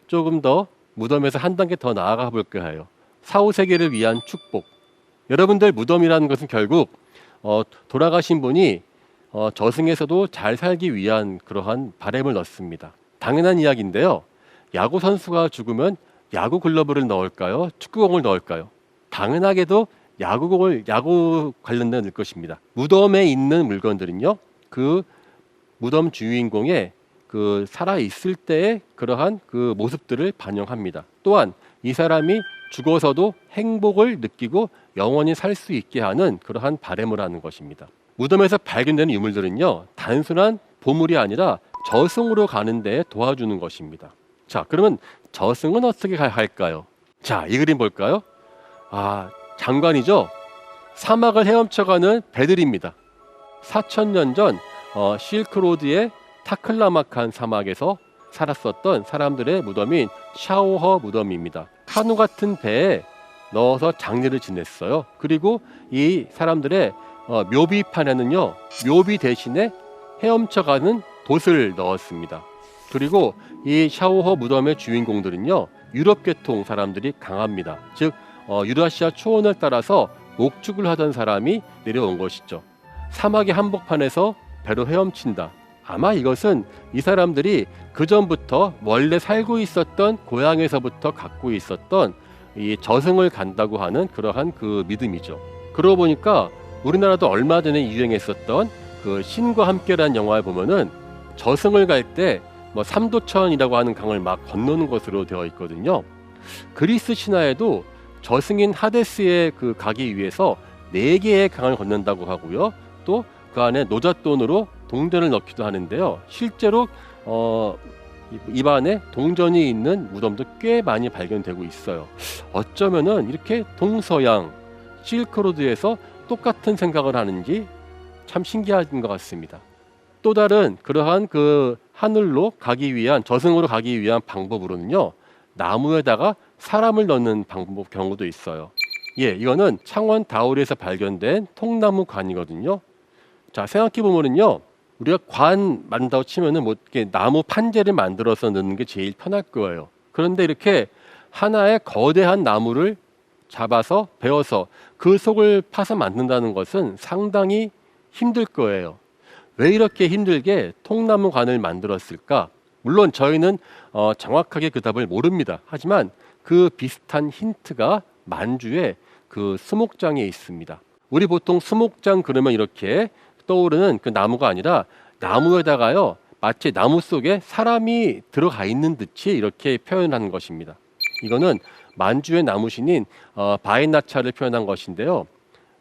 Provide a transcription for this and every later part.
조금 더 무덤에서 한 단계 더 나아가 볼까 해요. 사후 세계를 위한 축복. 여러분들, 무덤이라는 것은 결국 돌아가신 분이 저승에서도 잘 살기 위한 그러한 바람을 넣습니다. 당연한 이야기인데요. 야구 선수가 죽으면 야구 글러브를 넣을까요? 축구공을 넣을까요? 당연하게도 야구 관련된 넣을 것입니다. 무덤에 있는 물건들은요, 그 무덤 주인공의 그 살아 있을 때의 그러한 그 모습들을 반영합니다. 또한 이 사람이 죽어서도 행복을 느끼고 영원히 살 수 있게 하는 그러한 바람을 하는 것입니다. 무덤에서 발견되는 유물들은요, 단순한 보물이 아니라 저승으로 가는 데 도와주는 것입니다. 자, 그러면 저승은 어떻게 할까요? 자, 이 그림 볼까요? 장관이죠. 사막을 헤엄쳐가는 배들입니다. 4,000년 전 실크로드의 타클라마칸 사막에서 살았었던 사람들의 무덤인 샤오허 무덤입니다. 카누 같은 배에 넣어서 장례를 지냈어요. 그리고 이 사람들의 묘비판에는요, 묘비 대신에 헤엄쳐가는 돛을 넣었습니다. 그리고 이 샤오허 무덤의 주인공들은요, 유럽 계통 사람들이 강합니다. 즉 유라시아 초원을 따라서 목축을 하던 사람이 내려온 것이죠. 사막의 한복판에서 배로 헤엄친다. 아마 이것은 이 사람들이 그 전부터 원래 살고 있었던 고향에서부터 갖고 있었던 이 저승을 간다고 하는 그러한 그 믿음이죠. 그러고 보니까 우리나라도 얼마 전에 유행했었던 그 신과 함께라는 영화에 보면은 저승을 갈 때 뭐 삼도천이라고 하는 강을 막 건너는 것으로 되어 있거든요. 그리스 신화에도 저승인 하데스에 그 가기 위해서 4개의 강을 건넌다고 하고요. 또 그 안에 노잣돈으로 동전을 넣기도 하는데요. 실제로 입안에 동전이 있는 무덤도 꽤 많이 발견되고 있어요. 어쩌면은 이렇게 동서양 실크로드에서 똑같은 생각을 하는지 참 신기한 것 같습니다. 또 다른 그러한 그 하늘로 가기 위한, 저승으로 가기 위한 방법으로는요, 나무에다가 사람을 넣는 방법 경우도 있어요. 이거는 창원 다오리에서 발견된 통나무관이거든요. 자, 생각해 보면은요, 우리가 관 만든다고 치면은 뭐 이렇게 나무 판재를 만들어서 넣는 게 제일 편할 거예요. 그런데 이렇게 하나의 거대한 나무를 잡아서 베어서 그 속을 파서 만든다는 것은 상당히 힘들 거예요. 왜 이렇게 힘들게 통나무관을 만들었을까? 물론 저희는 정확하게 그 답을 모릅니다. 하지만 그 비슷한 힌트가 만주의 그 수목장에 있습니다. 우리 보통 수목장 그러면 이렇게 떠오르는 그 나무가 아니라 나무에다가요, 마치 나무 속에 사람이 들어가 있는 듯이 이렇게 표현하는 것입니다. 이거는 만주의 나무신인 바이나차를 표현한 것인데요.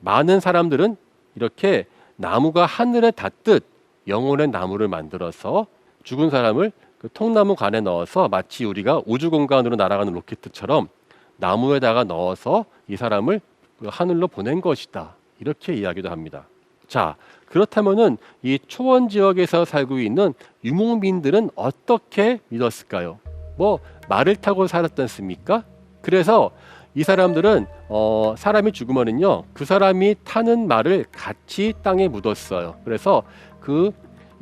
많은 사람들은 이렇게 나무가 하늘에 닿듯 영혼의 나무를 만들어서 죽은 사람을 그 통나무관에 넣어서 마치 우리가 우주 공간으로 날아가는 로켓처럼 나무에다가 넣어서 이 사람을 그 하늘로 보낸 것이다. 이렇게 이야기도 합니다. 자, 그렇다면은 이 초원 지역에서 살고 있는 유목민들은 어떻게 믿었을까요? 뭐 말을 타고 살았지 않습니까? 그래서 이 사람들은 사람이 죽으면은요, 그 사람이 타는 말을 같이 땅에 묻었어요. 그래서 그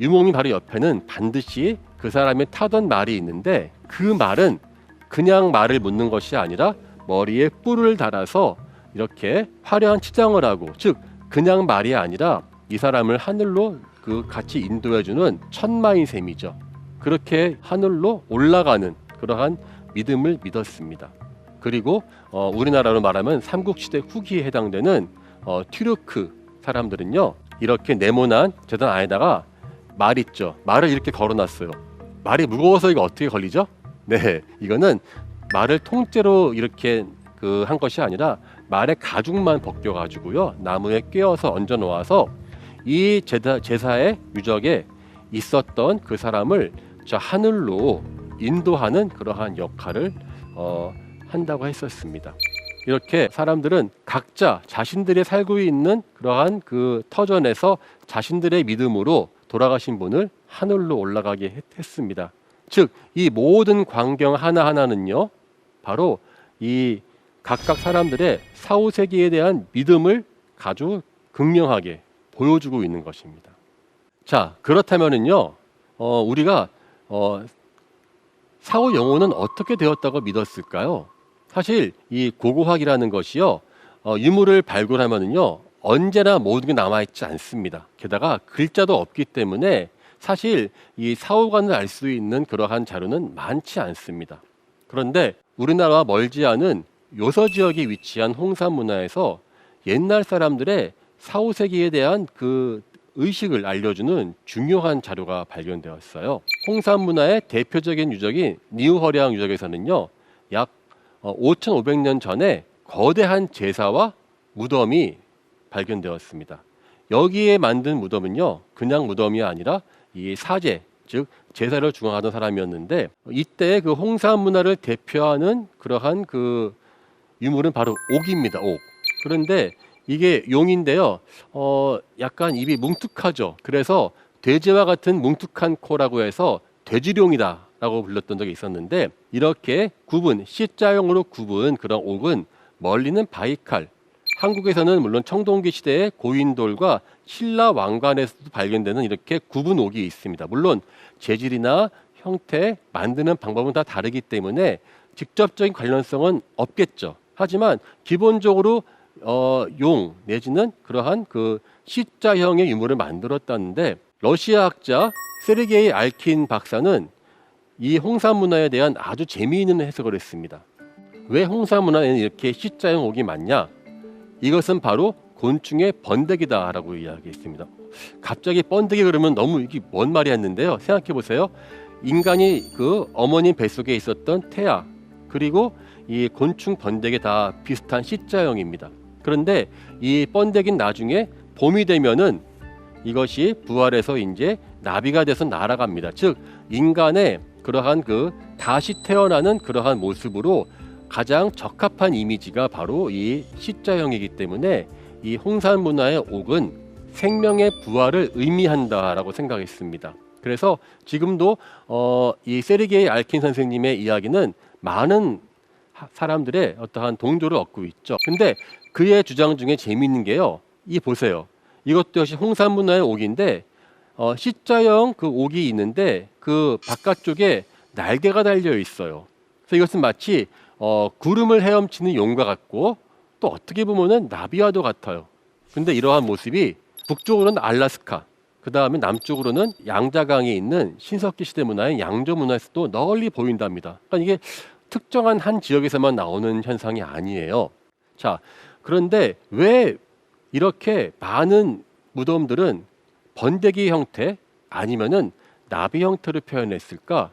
유목민 바로 옆에는 반드시 그 사람이 타던 말이 있는데, 그 말은 그냥 말을 묻는 것이 아니라 머리에 뿔을 달아서 이렇게 화려한 치장을 하고, 즉 그냥 말이 아니라 이 사람을 하늘로 그 같이 인도해주는 천마인 셈이죠. 그렇게 하늘로 올라가는 그러한 믿음을 믿었습니다. 그리고 우리나라로 말하면 삼국시대 후기에 해당되는 튀르크 사람들은요, 이렇게 네모난 재단 안에다가 말 있죠. 말을 이렇게 걸어놨어요. 말이 무거워서 이거 어떻게 걸리죠? 네, 이거는 말을 통째로 이렇게 한 것이 아니라 말의 가죽만 벗겨가지고요, 나무에 꿰어서 얹어 놓아서 이 제사의 유적에 있었던 그 사람을 저 하늘로 인도하는 그러한 역할을 한다고 했었습니다. 이렇게 사람들은 각자 자신들이 살고 있는 그러한 그 터전에서 자신들의 믿음으로 돌아가신 분을 하늘로 올라가게 했습니다. 즉, 이 모든 광경 하나하나는요, 바로 이 각각 사람들의 사후세계에 대한 믿음을 아주 극명하게 보여주고 있는 것입니다. 자, 그렇다면은요, 우리가 사후 영혼은 어떻게 되었다고 믿었을까요? 사실 이 고고학이라는 것이요, 유물을 발굴하면은요 언제나 모든 게 남아있지 않습니다. 게다가 글자도 없기 때문에 사실 이 사후관을 알 수 있는 그러한 자료는 많지 않습니다. 그런데 우리나라와 멀지 않은 요서 지역에 위치한 홍산 문화에서 옛날 사람들의 사후 세계에 대한 그 의식을 알려주는 중요한 자료가 발견되었어요. 홍산 문화의 대표적인 유적인 니우허량 유적에서는요, 약 5,500년 전에 거대한 제사와 무덤이 발견되었습니다. 여기에 만든 무덤은요, 그냥 무덤이 아니라 이 사제, 즉 제사를 중앙하던 사람이었는데, 이때 그 홍산 문화를 대표하는 그러한 그 유물은 바로 옥입니다. 옥. 그런데 이게 용인데요, 약간 입이 뭉툭하죠. 그래서 돼지와 같은 뭉툭한 코라고 해서 돼지룡이다 라고 불렀던 적이 있었는데, 이렇게 굽은 C자형으로 굽은 그런 옥은 멀리는 바이칼, 한국에서는 물론 청동기 시대의 고인돌과 신라 왕관에서도 발견되는 이렇게 굽은 옥이 있습니다. 물론 재질이나 형태, 만드는 방법은 다 다르기 때문에 직접적인 관련성은 없겠죠. 하지만 기본적으로 용 내지는 그러한 그 C자형의 유물을 만들었다는데, 러시아 학자 세르게이 알킨 박사는 이 홍산 문화에 대한 아주 재미있는 해석을 했습니다. 왜 홍산 문화에는 이렇게 C자형 옥이 많냐? 이것은 바로 곤충의 번데기다라고 이야기했습니다. 갑자기 번데기 그러면 너무 이게 뭔 말이 했는데요. 생각해 보세요. 인간이 그 어머님 뱃속에 있었던 태아, 그리고 이 곤충 번데기 다 비슷한 C자형입니다. 그런데 이 번데기는 나중에 봄이 되면은 이것이 부활해서 이제 나비가 돼서 날아갑니다. 즉 인간의 그러한 그 다시 태어나는 그러한 모습으로 가장 적합한 이미지가 바로 이 C자형이기 때문에 이 홍산 문화의 옥은 생명의 부활을 의미한다라고 생각했습니다. 그래서 지금도 이 세르게이 알킨 선생님의 이야기는 많은 사람들의 어떠한 동조를 얻고 있죠. 근데 그의 주장 중에 재미있는 게요, 이 보세요. 이것도 역시 홍산 문화의 옥인데 C자형 그 옥이 있는데 그 바깥쪽에 날개가 달려 있어요. 그래서 이것은 마치 구름을 헤엄치는 용과 같고, 또 어떻게 보면은 나비와도 같아요. 근데 이러한 모습이 북쪽으로는 알라스카, 그 다음에 남쪽으로는 양자강에 있는 신석기 시대 문화인 양조 문화에서도 널리 보인답니다. 그러니까 이게 특정한 한 지역에서만 나오는 현상이 아니에요. 자, 그런데 왜 이렇게 많은 무덤들은 번데기 형태 아니면은 나비 형태로 표현했을까?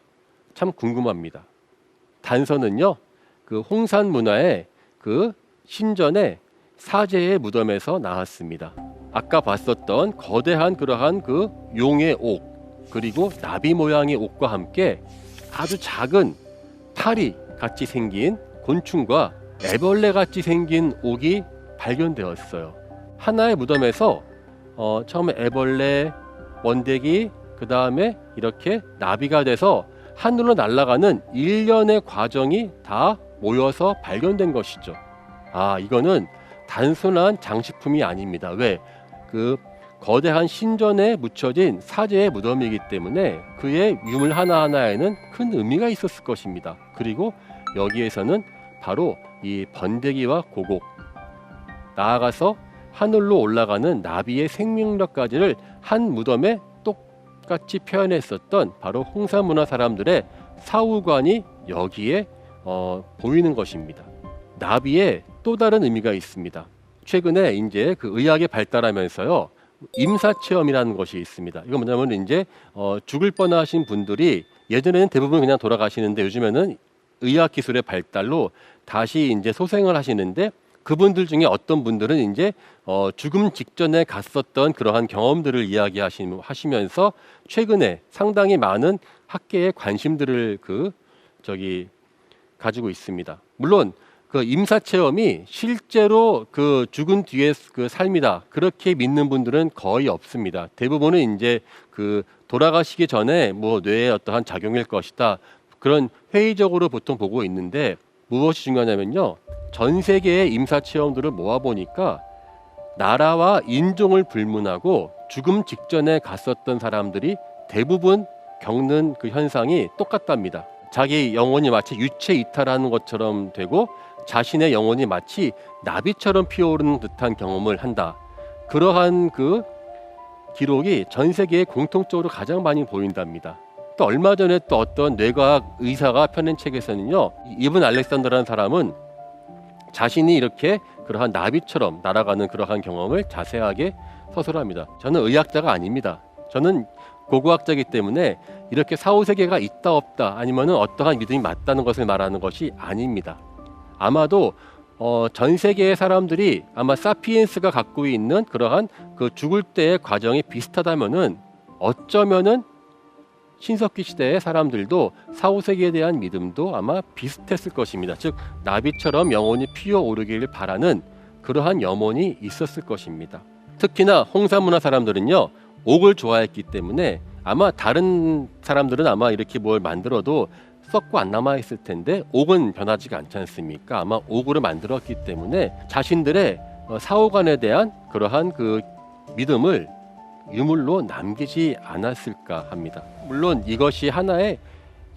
참 궁금합니다. 단서는요, 그 홍산 문화의 그 신전의 사제의 무덤에서 나왔습니다. 아까 봤었던 거대한 그러한 그 용의 옥, 그리고 나비 모양의 옥과 함께 아주 작은 파리 같이 생긴 곤충과 애벌레 같이 생긴 옥이 발견되었어요. 하나의 무덤에서 처음에 애벌레, 번데기, 그 다음에 이렇게 나비가 돼서 하늘로 날아가는 일련의 과정이 다 모여서 발견된 것이죠. 아, 이거는 단순한 장식품이 아닙니다. 왜? 그 거대한 신전에 묻혀진 사제의 무덤이기 때문에 그의 유물 하나하나에는 큰 의미가 있었을 것입니다. 그리고 여기에서는 바로 이 번데기와 고곡, 나아가서 하늘로 올라가는 나비의 생명력까지를 한 무덤에 똑같이 표현했었던 바로 홍산 문화 사람들의 사후관이 여기에 보이는 것입니다. 나비의 또 다른 의미가 있습니다. 최근에 이제 그 의학이 발달하면서요, 임사 체험이라는 것이 있습니다. 이거 뭐냐면 이제 죽을 뻔하신 분들이 예전에는 대부분 그냥 돌아가시는데 요즘에는 의학 기술의 발달로 다시 이제 소생을 하시는데, 그분들 중에 어떤 분들은 이제 죽음 직전에 갔었던 그러한 경험들을 이야기하시면서 최근에 상당히 많은 학계의 관심들을 가지고 있습니다. 물론 그 임사 체험이 실제로 그 죽은 뒤의 그 삶이다 그렇게 믿는 분들은 거의 없습니다. 대부분은 이제 그 돌아가시기 전에 뭐 뇌의 어떠한 작용일 것이다, 그런 회의적으로 보통 보고 있는데, 무엇이 중요하냐면요, 전 세계의 임사 체험들을 모아 보니까 나라와 인종을 불문하고 죽음 직전에 갔었던 사람들이 대부분 겪는 그 현상이 똑같답니다. 자기 영혼이 마치 유체 이탈하는 것처럼 되고 자신의 영혼이 마치 나비처럼 피어오르는 듯한 경험을 한다. 그러한 그 기록이 전 세계에 공통적으로 가장 많이 보인답니다. 또 얼마 전에 또 어떤 뇌과학 의사가 펴낸 책에서는요, 이븐 알렉산더라는 사람은 자신이 이렇게 그러한 나비처럼 날아가는 그러한 경험을 자세하게 서술합니다. 저는 의학자가 아닙니다. 저는 고고학자이기 때문에 이렇게 사후세계가 있다 없다 아니면은 어떠한 믿음이 맞다는 것을 말하는 것이 아닙니다. 아마도 전 세계의 사람들이 아마 사피엔스가 갖고 있는 그러한 그 죽을 때의 과정이 비슷하다면은 어쩌면은 신석기 시대의 사람들도 사후세계에 대한 믿음도 아마 비슷했을 것입니다. 즉 나비처럼 영혼이 피어오르기를 바라는 그러한 염원이 있었을 것입니다. 특히나 홍산문화 사람들은요, 옥을 좋아했기 때문에 아마 다른 사람들은 아마 이렇게 뭘 만들어도 썩고 안 남아있을 텐데 옥은 변하지가 않지 않습니까? 아마 옥으로 만들었기 때문에 자신들의 사후관에 대한 그러한 그 믿음을 유물로 남기지 않았을까 합니다. 물론 이것이 하나의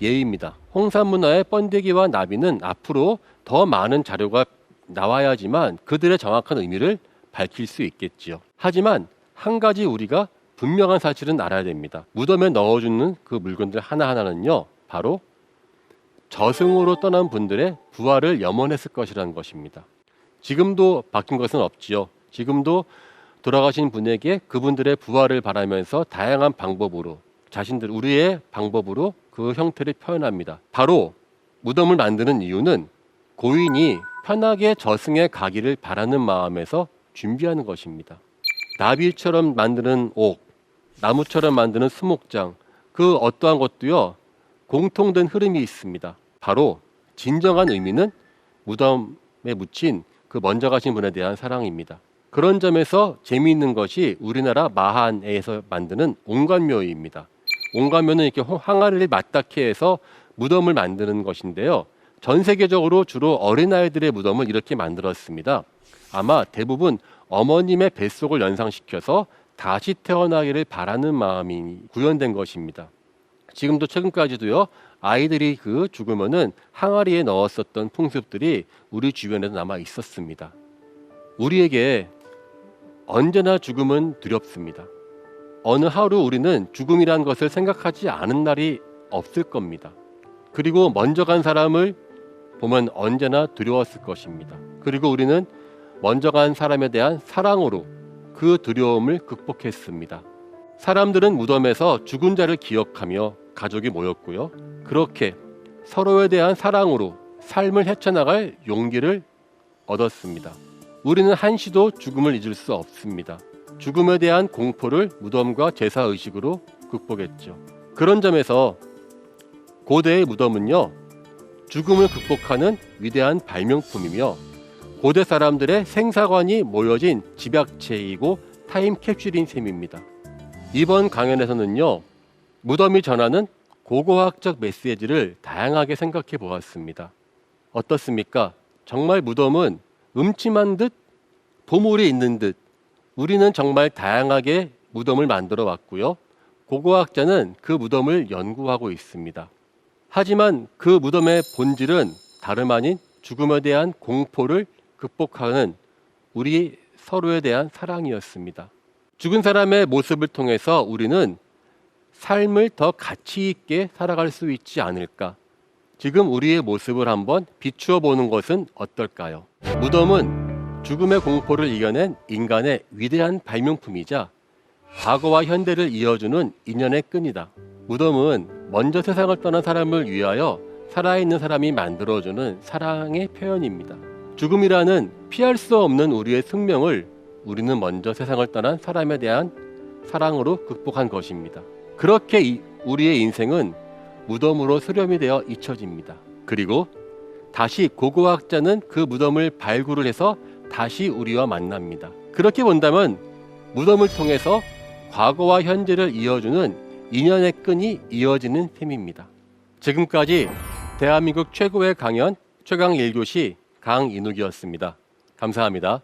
예입니다. 홍산문화의 번데기와 나비는 앞으로 더 많은 자료가 나와야지만 그들의 정확한 의미를 밝힐 수 있겠지요. 하지만 한 가지 우리가 분명한 사실은 알아야 됩니다. 무덤에 넣어주는 그 물건들 하나하나는요, 바로 저승으로 떠난 분들의 부활을 염원했을 것이라는 것입니다. 지금도 바뀐 것은 없지요. 지금도 돌아가신 분에게 그분들의 부활을 바라면서 다양한 방법으로 우리의 방법으로 그 형태를 표현합니다. 바로 무덤을 만드는 이유는 고인이 편하게 저승에 가기를 바라는 마음에서 준비하는 것입니다. 나비처럼 만드는 옥, 나무처럼 만드는 수목장, 그 어떠한 것도요, 공통된 흐름이 있습니다. 바로 진정한 의미는 무덤에 묻힌 그 먼저 가신 분에 대한 사랑입니다. 그런 점에서 재미있는 것이 우리나라 마한에서 만드는 옹관묘입니다. 옹관묘는 이렇게 항아리를 맞닿게 해서 무덤을 만드는 것인데요. 전 세계적으로 주로 어린아이들의 무덤을 이렇게 만들었습니다. 아마 대부분 어머님의 뱃속을 연상시켜서 다시 태어나기를 바라는 마음이 구현된 것입니다. 지금도 최근까지도요, 아이들이 그 죽으면은 항아리에 넣었었던 풍습들이 우리 주변에도 남아 있었습니다. 우리에게 언제나 죽음은 두렵습니다. 어느 하루 우리는 죽음이란 것을 생각하지 않은 날이 없을 겁니다. 그리고 먼저 간 사람을 보면 언제나 두려웠을 것입니다. 그리고 우리는 먼저 간 사람에 대한 사랑으로 그 두려움을 극복했습니다. 사람들은 무덤에서 죽은 자를 기억하며 가족이 모였고요. 그렇게 서로에 대한 사랑으로 삶을 헤쳐나갈 용기를 얻었습니다. 우리는 한시도 죽음을 잊을 수 없습니다. 죽음에 대한 공포를 무덤과 제사의식으로 극복했죠. 그런 점에서 고대의 무덤은요, 죽음을 극복하는 위대한 발명품이며 고대 사람들의 생사관이 모여진 집약체이고 타임캡슐인 셈입니다. 이번 강연에서는요, 무덤이 전하는 고고학적 메시지를 다양하게 생각해 보았습니다. 어떻습니까? 정말 무덤은 음침한 듯 보물이 있는 듯 우리는 정말 다양하게 무덤을 만들어 왔고요. 고고학자는 그 무덤을 연구하고 있습니다. 하지만 그 무덤의 본질은 다름 아닌 죽음에 대한 공포를 극복하는 우리 서로에 대한 사랑이었습니다. 죽은 사람의 모습을 통해서 우리는 삶을 더 가치 있게 살아갈 수 있지 않을까? 지금 우리의 모습을 한번 비추어 보는 것은 어떨까요? 무덤은 죽음의 공포를 이겨낸 인간의 위대한 발명품이자 과거와 현대를 이어주는 인연의 끈이다. 무덤은 먼저 세상을 떠난 사람을 위하여 살아있는 사람이 만들어주는 사랑의 표현입니다. 죽음이라는 피할 수 없는 우리의 숙명을 우리는 먼저 세상을 떠난 사람에 대한 사랑으로 극복한 것입니다. 그렇게 우리의 인생은 무덤으로 수렴이 되어 잊혀집니다. 그리고 다시 고고학자는 그 무덤을 발굴을 해서 다시 우리와 만납니다. 그렇게 본다면 무덤을 통해서 과거와 현재를 이어주는 인연의 끈이 이어지는 셈입니다. 지금까지 대한민국 최고의 강연 최강 1교시 강인욱이었습니다. 감사합니다.